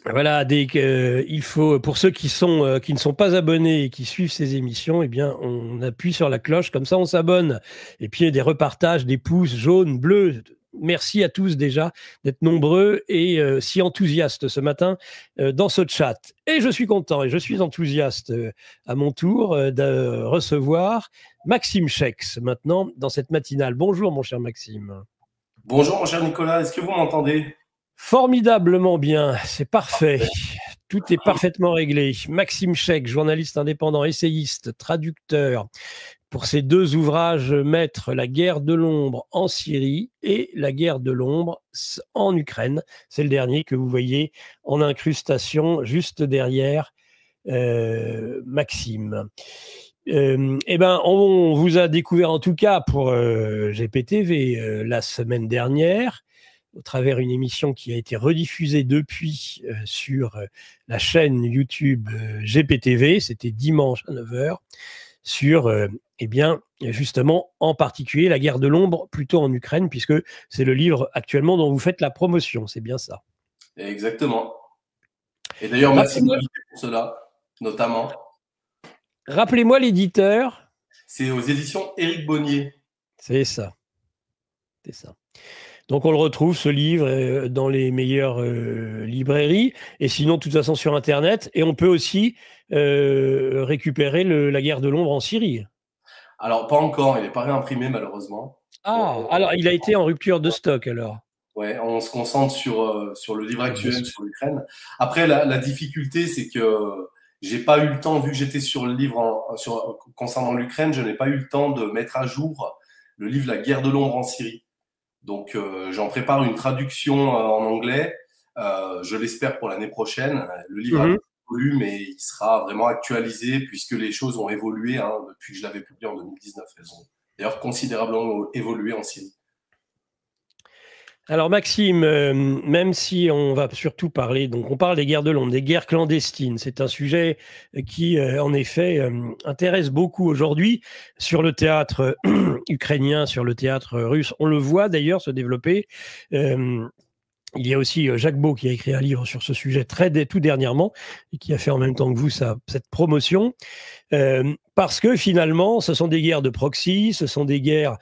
Voilà, il faut, pour ceux qui ne sont pas abonnés et qui suivent ces émissions, eh bien, on appuie sur la cloche, comme ça on s'abonne. Et puis il y a des repartages, des pouces jaunes, bleus. Merci à tous déjà d'être nombreux et si enthousiastes ce matin dans ce chat. Et je suis content et je suis enthousiaste à mon tour de recevoir Maxime Chex maintenant dans cette matinale. Bonjour mon cher Maxime. Bonjour mon cher Nicolas, est-ce que vous m'entendez? Formidablement bien, c'est parfait. Tout est parfaitement réglé. Maxime Chex, journaliste indépendant, essayiste, traducteur, pour ses deux ouvrages maîtres, La guerre de l'ombre en Syrie et La guerre de l'ombre en Ukraine. C'est le dernier que vous voyez en incrustation juste derrière Maxime. Eh ben, on vous a découvert en tout cas pour GPTV la semaine dernière au travers d'une émission qui a été rediffusée depuis sur la chaîne YouTube GPTV, c'était dimanche à 9 h, sur, eh bien, justement, en particulier la guerre de l'ombre, plutôt en Ukraine, puisque c'est le livre actuellement dont vous faites la promotion, c'est bien ça. Exactement. Et d'ailleurs, merci de Rappelez-moi m'inviter pour cela, notamment. rappelez-moi l'éditeur. C'est aux éditions Éric Bonnier. C'est ça, c'est ça. Donc on le retrouve, ce livre, dans les meilleures librairies, et sinon, de toute façon, sur Internet. Et on peut aussi récupérer La guerre de l'ombre en Syrie. Alors, pas encore, il n'est pas réimprimé malheureusement. Ah, alors il a été en rupture de stock, alors. Ouais, on se concentre sur le livre actuel, sur l'Ukraine. Après, la difficulté, c'est que j'ai pas eu le temps, vu que j'étais sur le livre concernant l'Ukraine, je n'ai pas eu le temps de mettre à jour le livre La guerre de l'ombre en Syrie. Donc, j'en prépare une traduction en anglais. Je l'espère pour l'année prochaine. Le livre a beaucoup évolué, mais il sera vraiment actualisé puisque les choses ont évolué depuis que je l'avais publié en 2019. Elles ont d'ailleurs considérablement évolué en Syrie. Alors Maxime, même si on va surtout parler, donc on parle des guerres de l'ombre, des guerres clandestines, c'est un sujet qui en effet intéresse beaucoup aujourd'hui sur le théâtre ukrainien, sur le théâtre russe. On le voit d'ailleurs se développer. Il y a aussi Jacques Beau qui a écrit un livre sur ce sujet tout dernièrement et qui a fait en même temps que vous cette promotion. Parce que finalement, ce sont des guerres de proxy, ce sont des guerres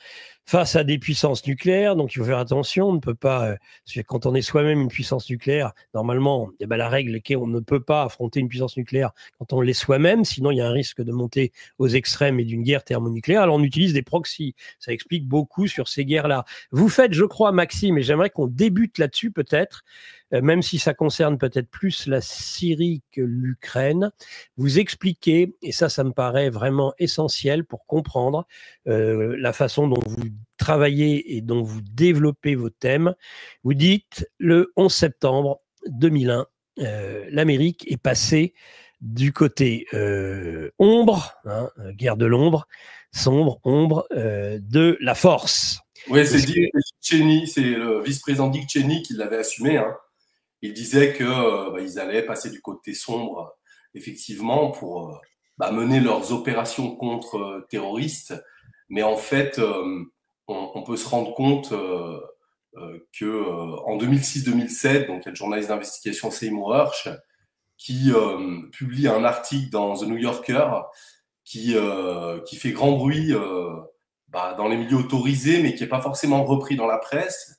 face à des puissances nucléaires, donc il faut faire attention, on ne peut pas, quand on est soi-même une puissance nucléaire, normalement, eh ben, la règle est qu'on ne peut pas affronter une puissance nucléaire quand on l'est soi-même, sinon il y a un risque de monter aux extrêmes et d'une guerre thermonucléaire, alors on utilise des proxys, ça explique beaucoup sur ces guerres-là. Vous faites, je crois, Maxime, et j'aimerais qu'on débute là-dessus peut-être, même si ça concerne peut-être plus la Syrie que l'Ukraine, vous expliquez, et ça me paraît vraiment essentiel pour comprendre la façon dont vous travaillez et dont vous développez vos thèmes. Vous dites, le 11 septembre 2001, l'Amérique est passée du côté ombre, guerre de l'ombre, sombre, ombre, de la force. Oui, c'est Dick Cheney, c'est le vice-président Dick Cheney qui l'avait assumé. Il disait que ils allaient passer du côté sombre, effectivement, pour mener leurs opérations contre terroristes. Mais en fait, on peut se rendre compte que en 2006-2007, donc il y a le journaliste d'investigation Seymour Hersh qui publie un article dans The New Yorker qui fait grand bruit dans les milieux autorisés, mais qui n'est pas forcément repris dans la presse,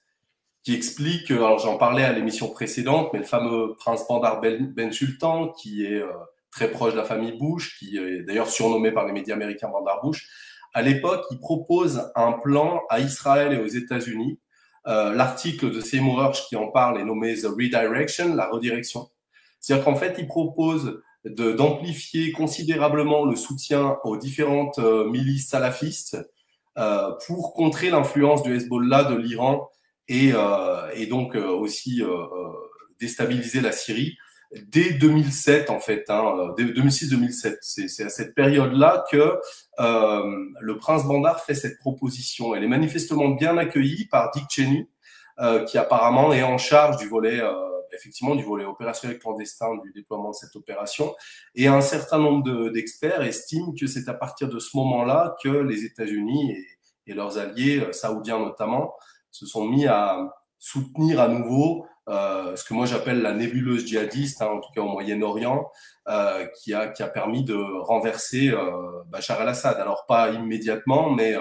qui explique, alors j'en parlais à l'émission précédente, mais le fameux prince Bandar Ben Sultan, qui est très proche de la famille Bush, qui est d'ailleurs surnommé par les médias américains Bandar Bush, à l'époque, il propose un plan à Israël et aux États-Unis. L'article de Seymour Hersh qui en parle est nommé The Redirection, la redirection. C'est-à-dire qu'en fait, il propose d'amplifier considérablement le soutien aux différentes milices salafistes pour contrer l'influence du Hezbollah, de l'Iran et donc aussi déstabiliser la Syrie dès 2007 en fait, dès 2006-2007. C'est à cette période-là que le prince Bandar fait cette proposition. Elle est manifestement bien accueillie par Dick Cheney, qui apparemment est en charge du volet effectivement du volet opérationnel clandestin du déploiement de cette opération. Et un certain nombre d'experts estiment que c'est à partir de ce moment-là que les États-Unis et leurs alliés saoudiens notamment se sont mis à soutenir à nouveau ce que moi j'appelle la nébuleuse djihadiste, hein, en tout cas au Moyen-Orient, qui a permis de renverser Bachar el-Assad. Alors pas immédiatement, mais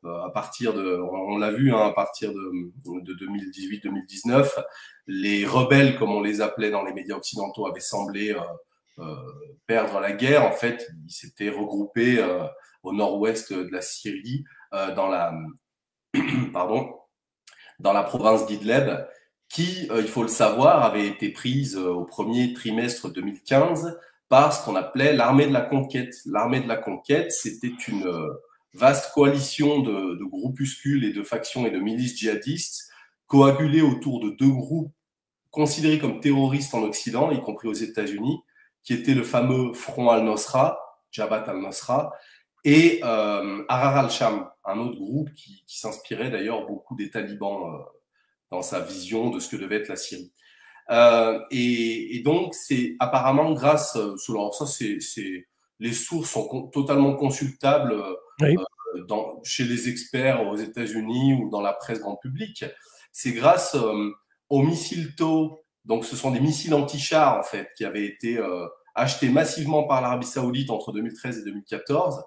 à partir de, on l'a vu, hein, à partir de 2018-2019, les rebelles, comme on les appelait dans les médias occidentaux, avaient semblé perdre la guerre. En fait, ils s'étaient regroupés au nord-ouest de la Syrie, dans la province d'Idlib, qui, il faut le savoir, avait été prise au premier trimestre 2015 par ce qu'on appelait l'armée de la conquête. L'armée de la conquête, c'était une vaste coalition de groupuscules et de factions et de milices djihadistes coagulés autour de deux groupes considérés comme terroristes en Occident, y compris aux États-Unis, qui étaient le fameux Front al-Nosra, Jabhat al-Nosra, et Ahrar al-Sham, un autre groupe qui s'inspirait d'ailleurs beaucoup des talibans dans sa vision de ce que devait être la Syrie. Et donc, c'est apparemment grâce, alors ça, les sources sont totalement consultables Oui. chez les experts aux États-Unis ou dans la presse grand public. C'est grâce aux missiles TOW, donc ce sont des missiles anti-chars en fait, qui avaient été achetés massivement par l'Arabie Saoudite entre 2013 et 2014.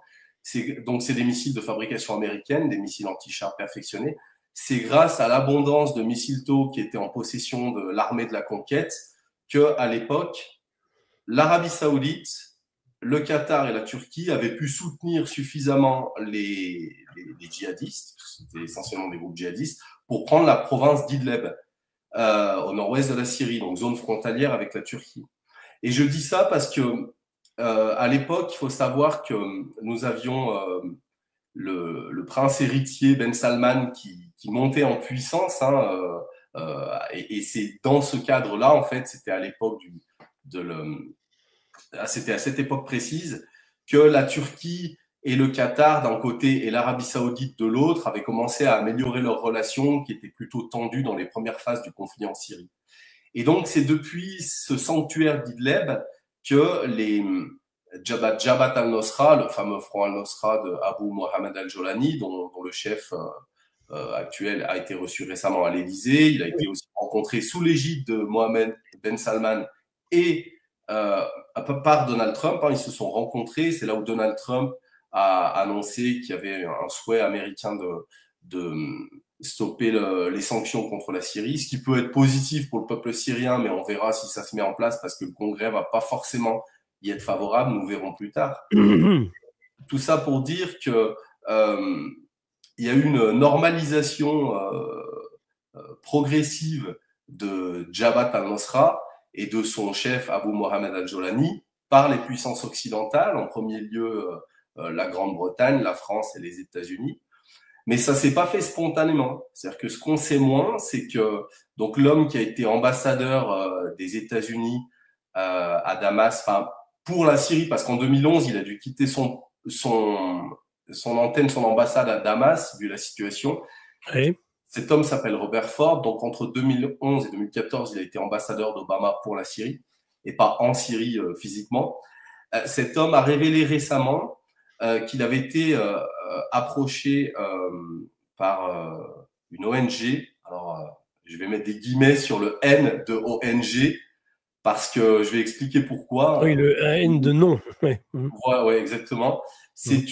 Donc c'est des missiles de fabrication américaine, des missiles anti-chars perfectionnés. C'est grâce à l'abondance de missiles TOW qui étaient en possession de l'armée de la conquête qu'à l'époque, l'Arabie Saoudite, le Qatar et la Turquie avaient pu soutenir suffisamment les djihadistes, c'était essentiellement des groupes djihadistes, pour prendre la province d'Idlib, au nord-ouest de la Syrie, donc zone frontalière avec la Turquie. Et je dis ça parce que à l'époque, il faut savoir que nous avions le prince héritier Ben Salman qui montait en puissance, hein, et c'est dans ce cadre-là, en fait, c'était à l'époque c'était à cette époque précise que la Turquie et le Qatar d'un côté et l'Arabie Saoudite de l'autre avaient commencé à améliorer leurs relations qui étaient plutôt tendues dans les premières phases du conflit en Syrie. Et donc, c'est depuis ce sanctuaire d'Idlib que les Jabhat al-Nosra, le fameux Front al-Nosra de Abu Mohammed al-Jolani, dont le chef actuel a été reçu récemment à l'Élysée. Il a été aussi rencontré sous l'égide de Mohammed Ben Salman et par Donald Trump. Hein, ils se sont rencontrés. C'est là où Donald Trump a annoncé qu'il y avait un souhait américain de stopper les sanctions contre la Syrie, ce qui peut être positif pour le peuple syrien, mais on verra si ça se met en place parce que le Congrès va pas forcément y être favorable, nous verrons plus tard. Tout ça pour dire que il y a eu une normalisation progressive de Jabhat al-Nosra et de son chef Abu Mohammed al-Jolani par les puissances occidentales, en premier lieu la Grande-Bretagne, la France et les États-Unis. Mais ça s'est pas fait spontanément. C'est-à-dire que ce qu'on sait moins, c'est que donc l'homme qui a été ambassadeur des États-Unis à Damas, enfin pour la Syrie, parce qu'en 2011 il a dû quitter son antenne, son ambassade à Damas vu la situation. Oui. Cet homme s'appelle Robert Ford. Donc entre 2011 et 2014, il a été ambassadeur d'Obama pour la Syrie et pas en Syrie physiquement. Cet homme a révélé récemment qu'il avait été approché par une ONG. Alors, je vais mettre des guillemets sur le N de ONG parce que je vais expliquer pourquoi. Oui, le N de non. Ouais, ouais, exactement. C'est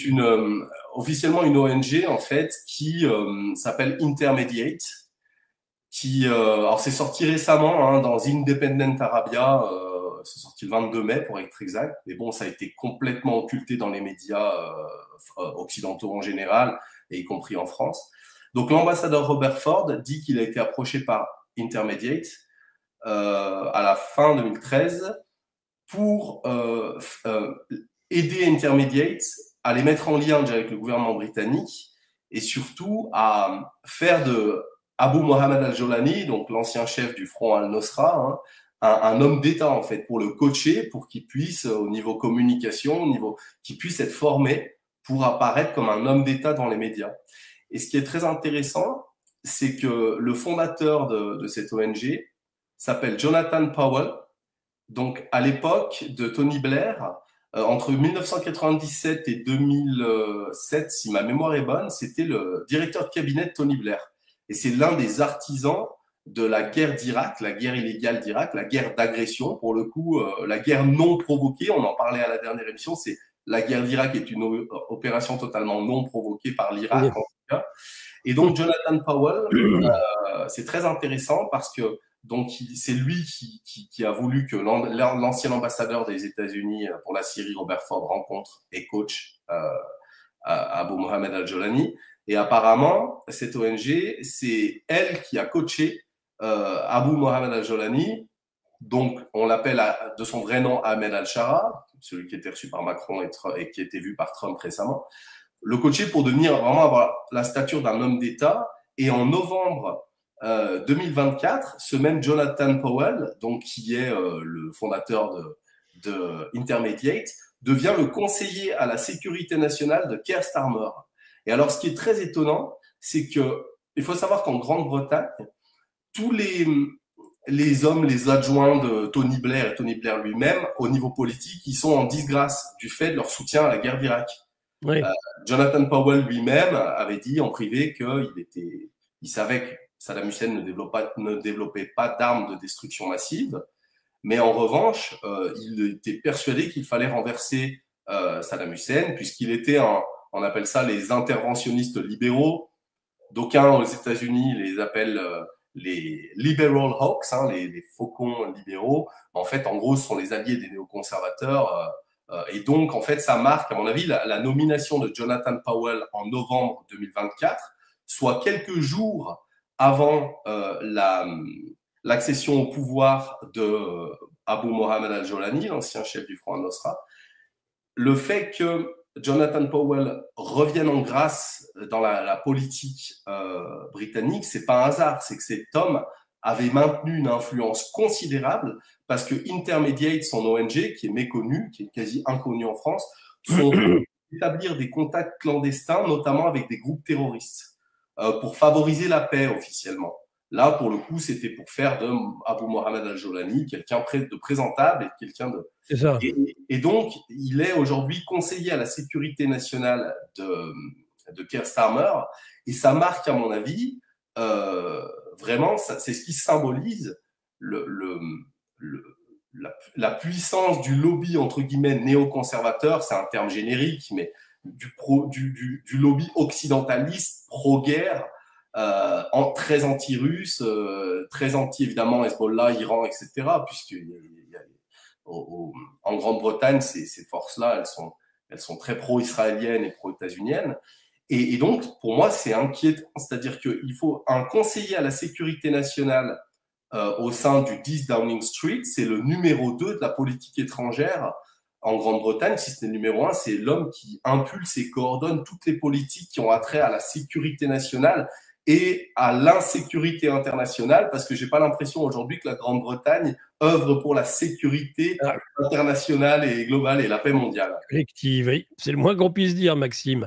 officiellement une ONG en fait qui s'appelle Intermediate. Alors c'est sorti récemment hein, dans Independent Arabia. C'est sorti le 22 mai pour être exact. Mais bon, ça a été complètement occulté dans les médias occidentaux en général, et y compris en France. Donc l'ambassadeur Robert Ford dit qu'il a été approché par Intermediate à la fin 2013 pour aider Intermediate à les mettre en lien déjà avec le gouvernement britannique et surtout à faire de Abu Mohammed al-Jolani, donc l'ancien chef du Front al-Nosra, hein, un homme d'État en fait, pour le coacher, pour qu'il puisse, au niveau communication, qu'il puisse être formé pour apparaître comme un homme d'État dans les médias. Et ce qui est très intéressant, c'est que le fondateur de cette ONG s'appelle Jonathan Powell. Donc à l'époque de Tony Blair, entre 1997 et 2007, si ma mémoire est bonne, c'était le directeur de cabinet de Tony Blair. Et c'est l'un des artisans de la guerre d'Irak, la guerre illégale d'Irak, la guerre d'agression, pour le coup, la guerre non provoquée. On en parlait à la dernière émission, c'est la guerre d'Irak est une opération totalement non provoquée par l'Irak, en tout cas. Et donc, Jonathan Powell, c'est très intéressant parce que donc c'est lui qui a voulu que l'ancien ambassadeur des États-Unis pour la Syrie, Robert Ford, rencontre et coach Abu Mohamed Al-Jolani. Et apparemment, cette ONG, c'est elle qui a coaché Abu Mohamed Al-Jolani. Donc, on l'appelle de son vrai nom Ahmed Al-Shara, celui qui était reçu par Macron et qui a été vu par Trump récemment. Le coacher pour devenir vraiment avoir la stature d'un homme d'État. Et en novembre 2024, ce même Jonathan Powell, donc qui est le fondateur de Intermediate, devient le conseiller à la sécurité nationale de Keir Starmer. Et alors, ce qui est très étonnant, c'est qu'il faut savoir qu'en Grande-Bretagne, tous les hommes, les adjoints de Tony Blair et Tony Blair lui-même, au niveau politique, ils sont en disgrâce du fait de leur soutien à la guerre d'Irak. Oui. Jonathan Powell lui-même avait dit en privé qu'il savait que Saddam Hussein ne développait pas d'armes de destruction massive, mais en revanche, il était persuadé qu'il fallait renverser Saddam Hussein, puisqu'il était on appelle ça les interventionnistes libéraux. D'aucuns aux États-Unis les appellent les liberal hawks, hein, les faucons libéraux. En fait, en gros, ce sont les alliés des néoconservateurs. Et donc, en fait, ça marque, à mon avis, la nomination de Jonathan Powell en novembre 2024, soit quelques jours avant l'accession au pouvoir de Abu Mohamed Al-Jolani, l'ancien chef du Front al-Nosra. Le fait que Jonathan Powell revienne en grâce dans la politique britannique, c'est pas un hasard, c'est que cet homme avait maintenu une influence considérable parce que Intermediate, son ONG, qui est méconnue, qui est quasi inconnue en France, sont établir des contacts clandestins, notamment avec des groupes terroristes, pour favoriser la paix officiellement. Là, pour le coup, c'était pour faire de Abu Mohamed Al-Jolani quelqu'un de présentable et quelqu'un de... C'est ça. Et donc, il est aujourd'hui conseiller à la sécurité nationale de Keir Starmer, et ça marque, à mon avis, vraiment, c'est ce qui symbolise la puissance du lobby, entre guillemets, néoconservateur, c'est un terme générique, mais du lobby occidentaliste, pro-guerre, très anti-russe, très anti, évidemment, Hezbollah, Iran, etc., puisque en Grande-Bretagne, ces forces-là, elles sont très pro-israéliennes et pro-états-uniennes. Et donc, pour moi, c'est inquiétant. C'est-à-dire qu'il faut un conseiller à la sécurité nationale au sein du 10 Downing Street. C'est le numéro 2 de la politique étrangère en Grande-Bretagne. Si c'est le numéro 1, c'est l'homme qui impulse et coordonne toutes les politiques qui ont attrait à la sécurité nationale et à l'insécurité internationale, parce que j'ai pas l'impression aujourd'hui que la Grande-Bretagne œuvre pour la sécurité internationale et globale et la paix mondiale. Collective, oui. C'est le moins qu'on puisse dire, Maxime.